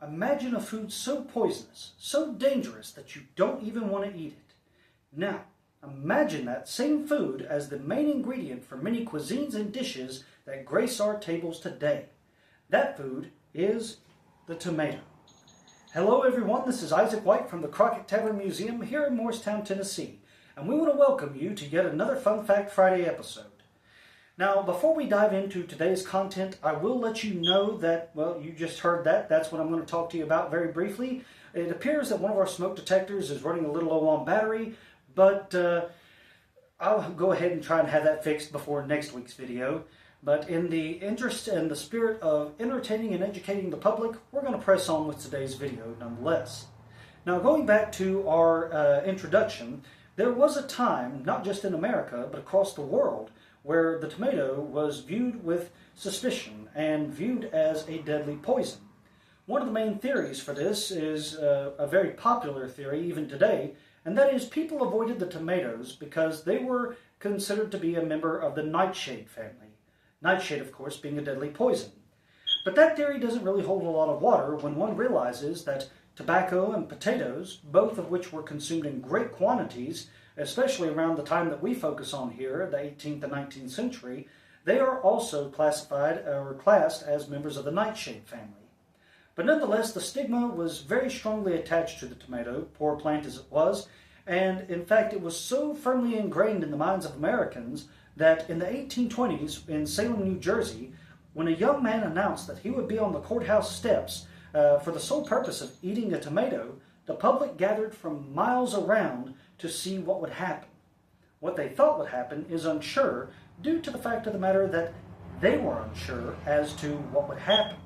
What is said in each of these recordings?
Imagine a food so poisonous, so dangerous that you don't even want to eat it. Now, imagine that same food as the main ingredient for many cuisines and dishes that grace our tables today. That food is the tomato. Hello everyone, this is Isaac White from the Crockett Tavern Museum here in Morristown, Tennessee, and we want to welcome you to yet another Fun Fact Friday episode. Now, before we dive into today's content, I will let you know that, well, you just heard that. That's what I'm going to talk to you about very briefly. It appears that one of our smoke detectors is running a little low on battery, but I'll go ahead and try and have that fixed before next week's video. But in the interest and the spirit of entertaining and educating the public, we're going to press on with today's video nonetheless. Now, going back to our introduction, there was a time, not just in America, but across the world, where the tomato was viewed with suspicion and viewed as a deadly poison. One of the main theories for this is a very popular theory even today, and that is people avoided the tomatoes because they were considered to be a member of the nightshade family. Nightshade, of course, being a deadly poison. But that theory doesn't really hold a lot of water when one realizes that tobacco and potatoes, both of which were consumed in great quantities, especially around the time that we focus on here, the 18th and 19th century, they are also classified or classed as members of the nightshade family. But nonetheless, the stigma was very strongly attached to the tomato, poor plant as it was, and in fact it was so firmly ingrained in the minds of Americans that in the 1820s in Salem, New Jersey, when a young man announced that he would be on the courthouse steps for the sole purpose of eating a tomato, the public gathered from miles around to see what would happen. What they thought would happen is unsure due to the fact of the matter that they were unsure as to what would happen.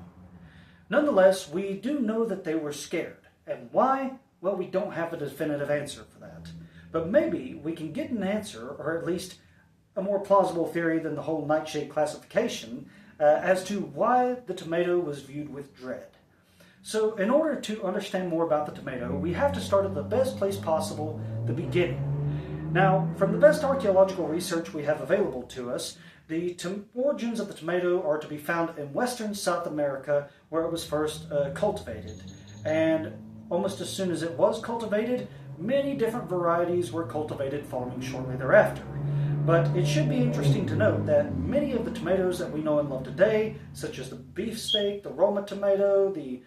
Nonetheless, we do know that they were scared. And why? Well, we don't have a definitive answer for that. But maybe we can get an answer, or at least a more plausible theory than the whole nightshade classification, as to why the tomato was viewed with dread. So in order to understand more about the tomato, we have to start at the best place possible, the beginning. Now, from the best archaeological research we have available to us, the origins of the tomato are to be found in western South America, where it was first cultivated. And almost as soon as it was cultivated, many different varieties were cultivated following shortly thereafter. But it should be interesting to note that many of the tomatoes that we know and love today, such as the beefsteak, the Roma tomato, the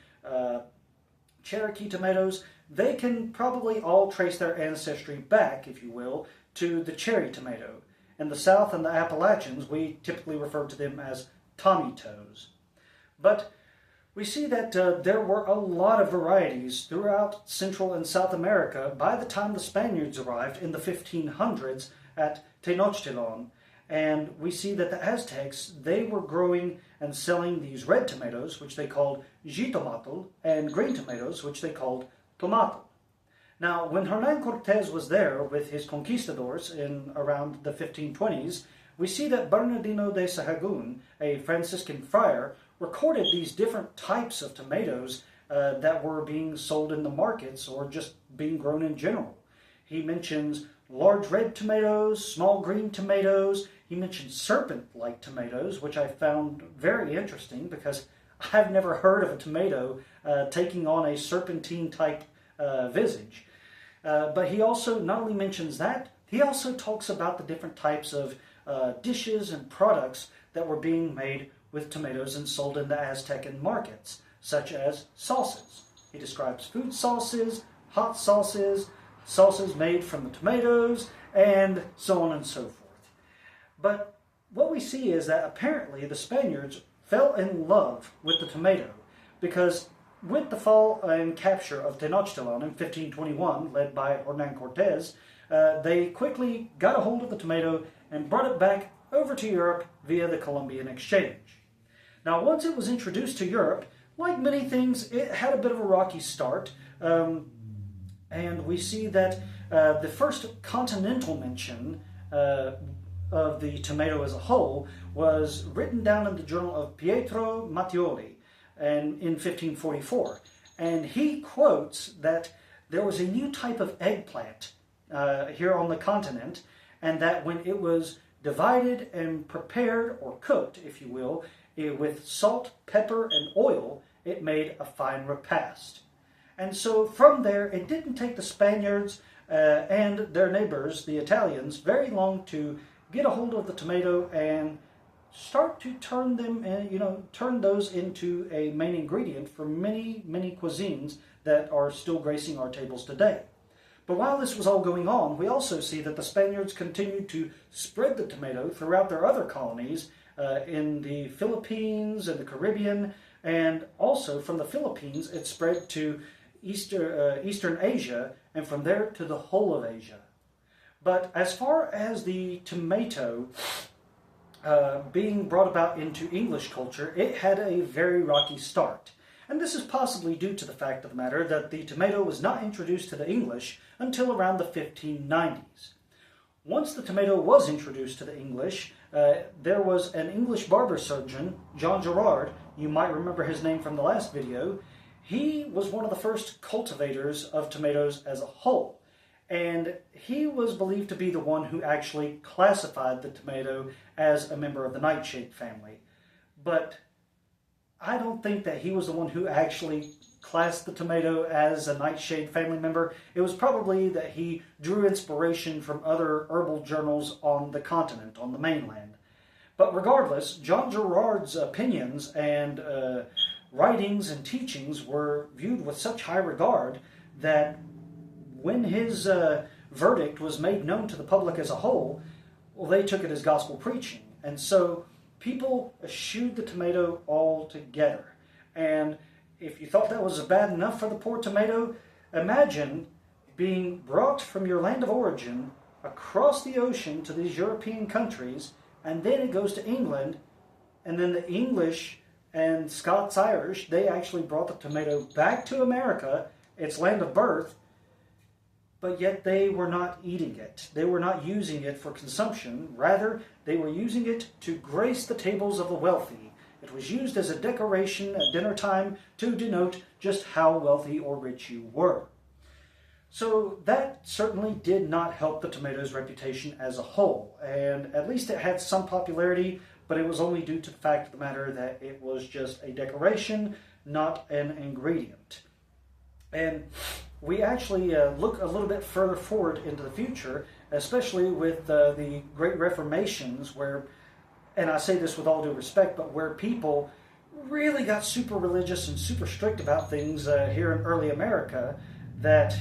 Cherokee tomatoes, they can probably all trace their ancestry back, if you will, to the cherry tomato. In the South and the Appalachians, we typically refer to them as tomatos. But we see that there were a lot of varieties throughout Central and South America by the time the Spaniards arrived in the 1500s at Tenochtitlan. And we see that the Aztecs, they were growing and selling these red tomatoes, which they called jitomatl, and green tomatoes, which they called tomatl. Now, when Hernan Cortés was there with his conquistadors in around the 1520s, we see that Bernardino de Sahagún, a Franciscan friar, recorded these different types of tomatoes that were being sold in the markets or just being grown in general. He mentions large red tomatoes, small green tomatoes. He mentioned serpent-like tomatoes, which I found very interesting because I've never heard of a tomato taking on a serpentine-type visage. But he also not only mentions that, he also talks about the different types of dishes and products that were being made with tomatoes and sold in the Aztecan markets, such as sauces. He describes food sauces, hot sauces, sauces made from the tomatoes, and so on and so forth. But what we see is that apparently the Spaniards fell in love with the tomato because with the fall and capture of Tenochtitlan in 1521, led by Hernan Cortés, they quickly got a hold of the tomato and brought it back over to Europe via the Columbian Exchange. Now, once it was introduced to Europe, like many things, it had a bit of a rocky start. And we see that the first continental mention of the tomato as a whole was written down in the journal of Pietro Mattioli in 1544. And he quotes that there was a new type of eggplant here on the continent, and that when it was divided and prepared or cooked, if you will, with salt, pepper, and oil, it made a fine repast. And so from there, it didn't take the Spaniards and their neighbors, the Italians, very long to get a hold of the tomato and start to turn them, turn those into a main ingredient for many, many cuisines that are still gracing our tables today. But while this was all going on, we also see that the Spaniards continued to spread the tomato throughout their other colonies in the Philippines and the Caribbean, and also from the Philippines it spread to Eastern Asia, and from there to the whole of Asia. But as far as the tomato being brought about into English culture, it had a very rocky start. And this is possibly due to the fact of the matter that the tomato was not introduced to the English until around the 1590s. Once the tomato was introduced to the English, there was an English barber surgeon, John Gerard. You might remember his name from the last video. He was one of the first cultivators of tomatoes as a whole. And he was believed to be the one who actually classified the tomato as a member of the nightshade family. But I don't think that he was the one who actually classed the tomato as a nightshade family member. It was probably that he drew inspiration from other herbal journals on the continent, on the mainland. But regardless, John Gerard's opinions and writings and teachings were viewed with such high regard that when his verdict was made known to the public as a whole, well, they took it as gospel preaching. And so people eschewed the tomato altogether. And if you thought that was bad enough for the poor tomato, imagine being brought from your land of origin across the ocean to these European countries, and then it goes to England, and then the English and Scots-Irish, they actually brought the tomato back to America, its land of birth, but yet they were not eating it. They were not using it for consumption. Rather, they were using it to grace the tables of the wealthy. It was used as a decoration at dinner time to denote just how wealthy or rich you were. So that certainly did not help the tomato's reputation as a whole, and at least it had some popularity, but it was only due to the fact of the matter that it was just a decoration, not an ingredient. And we actually look a little bit further forward into the future, especially with the Great Reformations, where, and I say this with all due respect, but where people really got super religious and super strict about things here in early America, that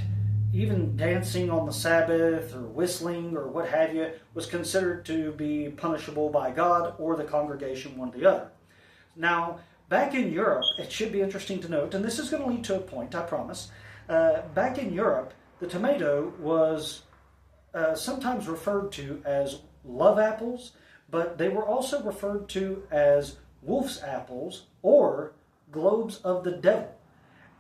even dancing on the Sabbath or whistling or what have you was considered to be punishable by God or the congregation, one or the other. Now, back in Europe, it should be interesting to note, and this is going to lead to a point, I promise. Back in Europe, the tomato was sometimes referred to as love apples, but they were also referred to as wolf's apples or globes of the devil.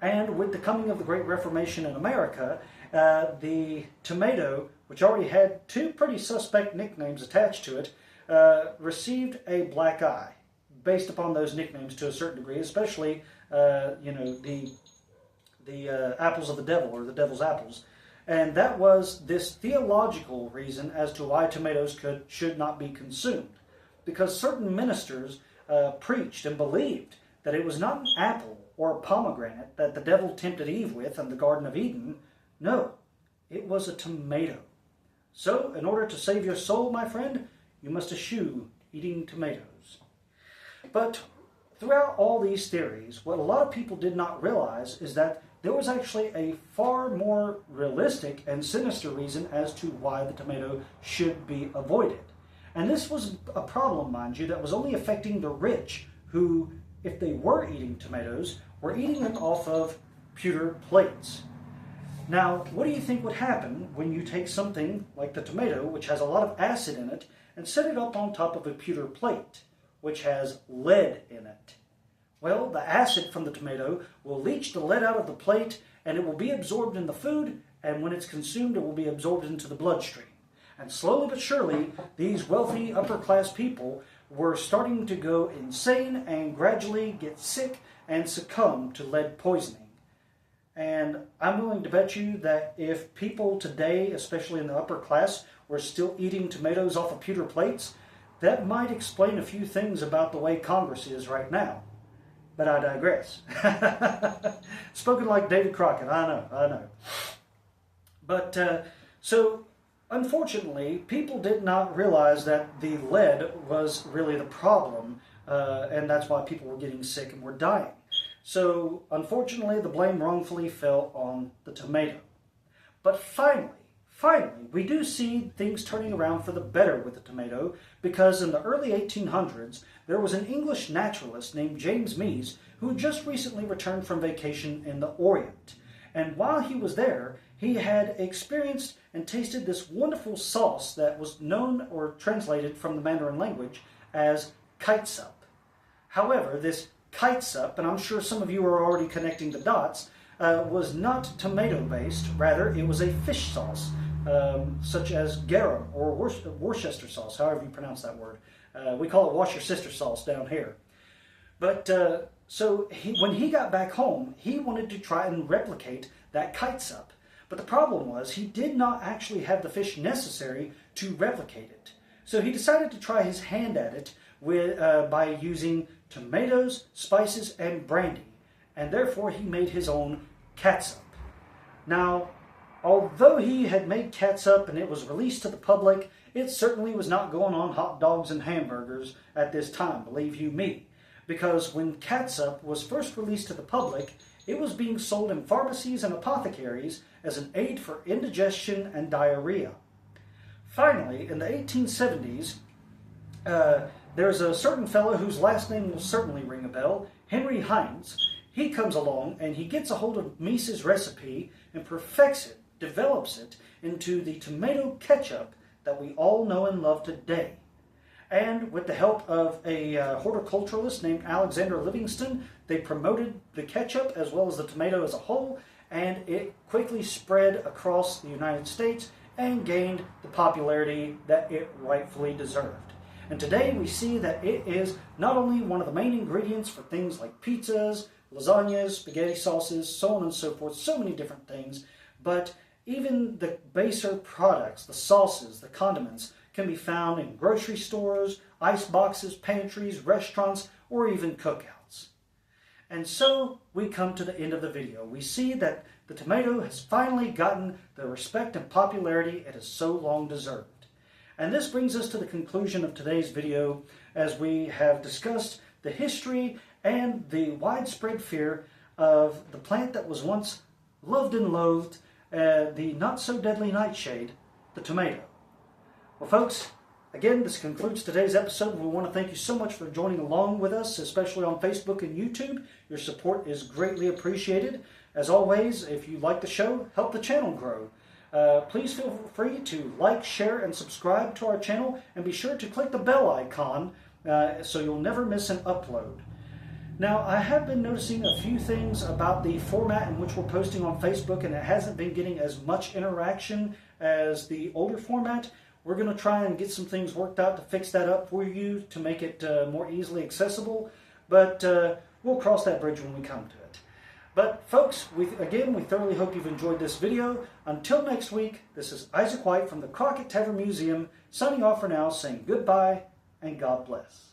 And with the coming of the Great Reformation in America, the tomato, which already had two pretty suspect nicknames attached to it, received a black eye based upon those nicknames to a certain degree, especially the apples of the devil, or the devil's apples. And that was this theological reason as to why tomatoes should not be consumed. Because certain ministers preached and believed that it was not an apple or a pomegranate that the devil tempted Eve with in the Garden of Eden. No, it was a tomato. So, in order to save your soul, my friend, you must eschew eating tomatoes. But throughout all these theories, what a lot of people did not realize is that there was actually a far more realistic and sinister reason as to why the tomato should be avoided. And this was a problem, mind you, that was only affecting the rich, who, if they were eating tomatoes, were eating them off of pewter plates. Now, what do you think would happen when you take something like the tomato, which has a lot of acid in it, and set it up on top of a pewter plate, which has lead in it? Well, the acid from the tomato will leach the lead out of the plate, and it will be absorbed in the food, and when it's consumed, it will be absorbed into the bloodstream. And slowly but surely, these wealthy upper-class people were starting to go insane and gradually get sick and succumb to lead poisoning. And I'm willing to bet you that if people today, especially in the upper class, were still eating tomatoes off of pewter plates, that might explain a few things about the way Congress is right now. But I digress. Spoken like David Crockett, I know. But so, unfortunately, people did not realize that the lead was really the problem, and that's why people were getting sick and were dying. So, unfortunately, the blame wrongfully fell on the tomato. But finally, we do see things turning around for the better with the tomato, because in the early 1800s, there was an English naturalist named James Mies who just recently returned from vacation in the Orient. And while he was there, he had experienced and tasted this wonderful sauce that was known or translated from the Mandarin language as kitesup. However, this kitesup, and I'm sure some of you are already connecting the dots, was not tomato-based. Rather, it was a fish sauce, such as garum or Worcester sauce, however you pronounce that word. We call it wash your sister sauce down here. But so when he got back home, he wanted to try and replicate that kitesup. But the problem was he did not actually have the fish necessary to replicate it. So he decided to try his hand at it by using tomatoes, spices, and brandy. And therefore he made his own catsup. Now, although he had made catsup and it was released to the public, it certainly was not going on hot dogs and hamburgers at this time, believe you me. Because when catsup was first released to the public, it was being sold in pharmacies and apothecaries as an aid for indigestion and diarrhea. Finally, in the 1870s, there's a certain fellow whose last name will certainly ring a bell, Henry Heinz. He comes along and he gets a hold of Mies's recipe and perfects it, develops it into the tomato ketchup that we all know and love today. And with the help of a horticulturalist named Alexander Livingston, they promoted the ketchup as well as the tomato as a whole, and it quickly spread across the United States and gained the popularity that it rightfully deserved. And today we see that it is not only one of the main ingredients for things like pizzas, lasagnas, spaghetti sauces, so on and so forth, so many different things, but even the baser products, the sauces, the condiments, can be found in grocery stores, ice boxes, pantries, restaurants, or even cookouts. And so we come to the end of the video. We see that the tomato has finally gotten the respect and popularity it has so long deserved. And this brings us to the conclusion of today's video, as we have discussed the history and the widespread fear of the plant that was once loved and loathed, the not-so-deadly nightshade, the tomato. Well, folks, again, this concludes today's episode. We want to thank you so much for joining along with us, especially on Facebook and YouTube. Your support is greatly appreciated. As always, if you like the show, help the channel grow. Please feel free to like, share, and subscribe to our channel, and be sure to click the bell icon so you'll never miss an upload. Now, I have been noticing a few things about the format in which we're posting on Facebook, and it hasn't been getting as much interaction as the older format. We're going to try and get some things worked out to fix that up for you to make it more easily accessible, but we'll cross that bridge when we come to it. But folks, we thoroughly hope you've enjoyed this video. Until next week, this is Isaac White from the Crockett Tavern Museum, signing off for now, saying goodbye and God bless.